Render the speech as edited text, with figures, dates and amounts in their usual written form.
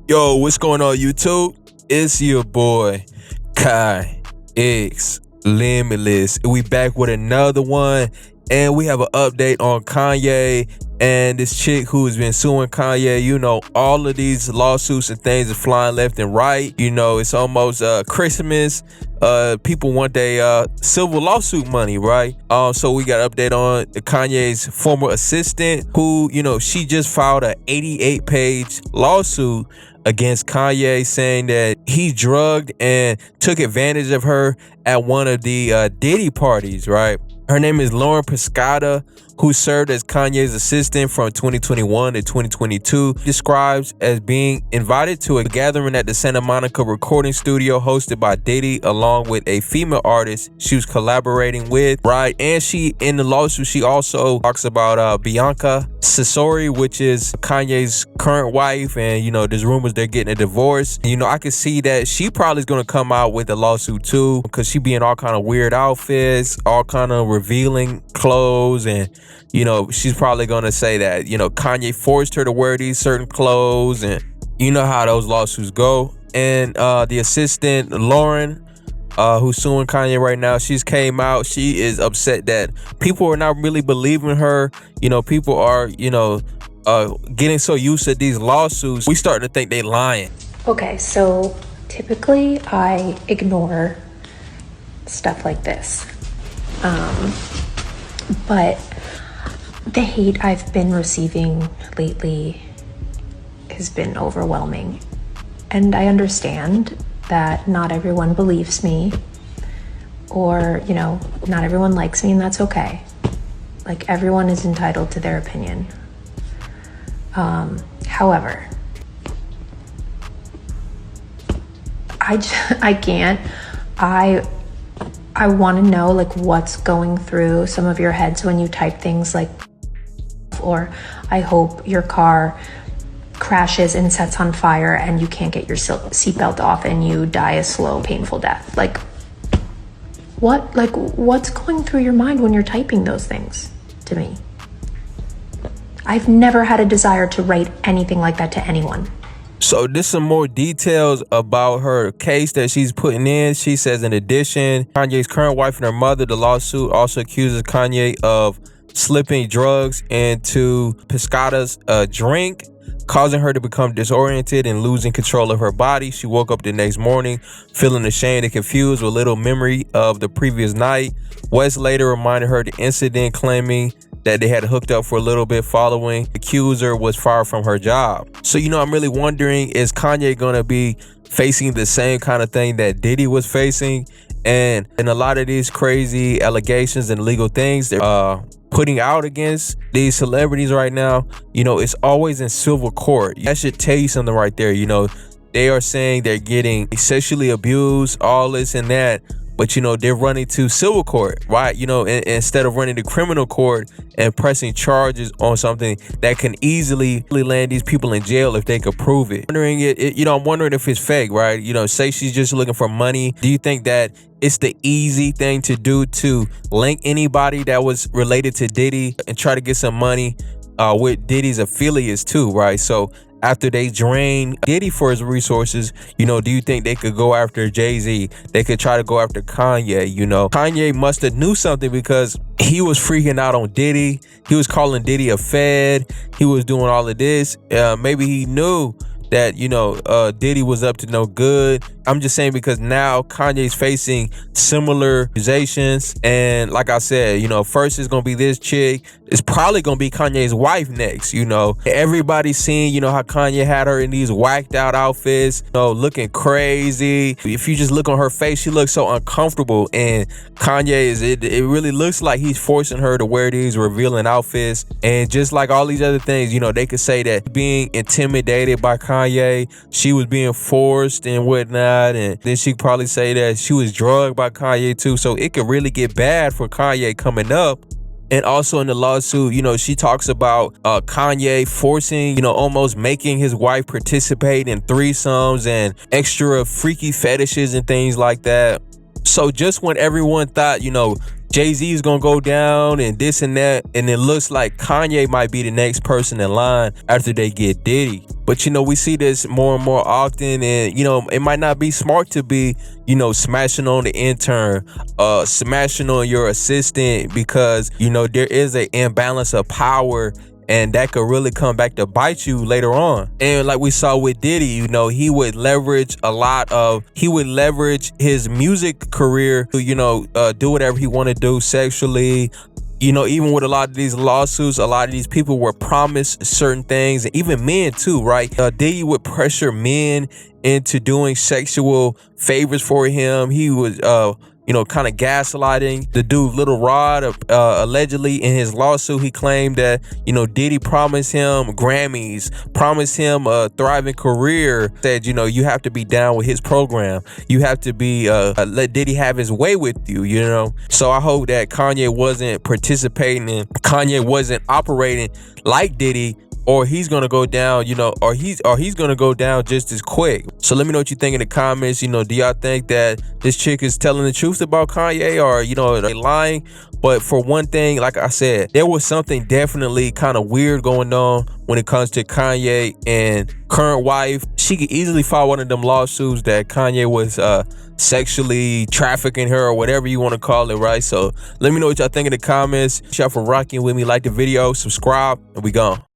Yo, what's going on, YouTube? It's your boy, Kanyes Limitless. We back with another one, and we have an update on Kanye and this chick who has been suing Kanye. You know, all of these lawsuits and things are flying left and right. You know, it's almost Christmas. People want their civil lawsuit money, right? So we got an update on Kanye's former assistant, who, you know, she just filed a 88-page lawsuit against Kanye, saying that he drugged and took advantage of her at one of the Diddy parties, right? Her name is Lauren Pescata, who served as Kanye's assistant from 2021 to 2022, describes as being invited to a gathering at the Santa Monica recording studio hosted by Diddy, along with a female artist she was collaborating with, right? And she, in the lawsuit, she also talks about Bianca Cesori, which is Kanye's current wife, and you know, there's rumors they're getting a divorce. You know, I can see that she probably is gonna come out with a lawsuit too, because she be in all kind of weird outfits, all kind of revealing clothes, and you know, she's probably gonna say that, you know, Kanye forced her to wear these certain clothes, and you know how those lawsuits go. And the assistant Lauren, who's suing Kanye right now, she's came out. She is upset that people are not really believing her. You know, people are, you know, getting so used to these lawsuits, we starting to think they lying. Okay, so typically I ignore stuff like this, but the hate I've been receiving lately has been overwhelming, and I understand that not everyone believes me, or, you know, not everyone likes me, and that's okay. Like, everyone is entitled to their opinion. However, I can't. I want to know, like, what's going through some of your heads when you type things like, or I hope your car crashes and sets on fire and you can't get your seatbelt off and you die a slow, painful death. Like, what's going through your mind when you're typing those things to me? I've never had a desire to write anything like that to anyone. So there's some more details about her case that she's putting in. She says, in addition, Kanye's current wife and her mother, the lawsuit also accuses Kanye of slipping drugs into Pescata's drink, causing her to become disoriented and losing control of her body. She woke up the next morning feeling ashamed and confused with little memory of the previous night. West later reminded her the incident, claiming that they had hooked up for a little bit following the accuser was fired from her job. So, you know, I'm really wondering, is Kanye gonna be facing the same kind of thing that Diddy was facing? And a lot of these crazy allegations and legal things they're putting out against these celebrities right now, you know, it's always in civil court. That should tell you something right there. You know, they are saying they're getting sexually abused, all this and that, but you know, they're running to civil court, right? You know, instead of running to criminal court and pressing charges on something that can easily land these people in jail if they could prove it. You know, I'm wondering if it's fake, right? You know, say she's just looking for money. Do you think that it's the easy thing to do to link anybody that was related to Diddy and try to get some money with Diddy's affiliates too, right? So after they drain Diddy for his resources, you know, do you think they could go after Jay-Z? They could try to go after Kanye, you know? Kanye must have knew something, because he was freaking out on Diddy. He was calling Diddy a fed. He was doing all of this. Maybe he knew that, you know, Diddy was up to no good. I'm just saying, because now Kanye's facing similar accusations, and like I said, you know, first it's gonna be this chick. It's probably gonna be Kanye's wife next. You know, everybody's seeing, you know, how Kanye had her in these whacked out outfits, you know, looking crazy. If you just look on her face, she looks so uncomfortable, and Kanye it really looks like he's forcing her to wear these revealing outfits. And just like all these other things, you know, they could say that being intimidated by Kanye, she was being forced and whatnot. And then she probably say that she was drugged by Kanye too. So it could really get bad for Kanye coming up. And also in the lawsuit, you know, she talks about Kanye forcing, you know, almost making his wife participate in threesomes and extra freaky fetishes and things like that. So just when everyone thought, you know, Jay-Z is gonna go down and this and that, and it looks like Kanye might be the next person in line after they get Diddy. But we see this more and more often, and it might not be smart to be smashing on the intern, smashing on your assistant, because there is an imbalance of power, and that could really come back to bite you later on. And like we saw with Diddy, he would leverage his music career to do whatever he want to do sexually. Even with a lot of these lawsuits, a lot of these people were promised certain things, and even men too, right? Diddy would pressure men into doing sexual favors for him. He was kind of gaslighting the dude Little Rod. Allegedly in his lawsuit, he claimed that Diddy promised him Grammys, promised him a thriving career, said you have to be down with his program, you have to be let Diddy have his way with you. So I hope that Kanye wasn't participating and Kanye wasn't operating like Diddy, or he's gonna go down, or he's gonna go down just as quick. So let me know what you think in the comments. Do y'all think that this chick is telling the truth about Kanye, or are they lying? But for one thing, like I said, there was something definitely kind of weird going on when it comes to Kanye and current wife. She could easily file one of them lawsuits that Kanye was sexually trafficking her, or whatever you want to call it, right? So let me know what y'all think in the comments. Shout out for rocking with me. Like the video, subscribe, and we gone.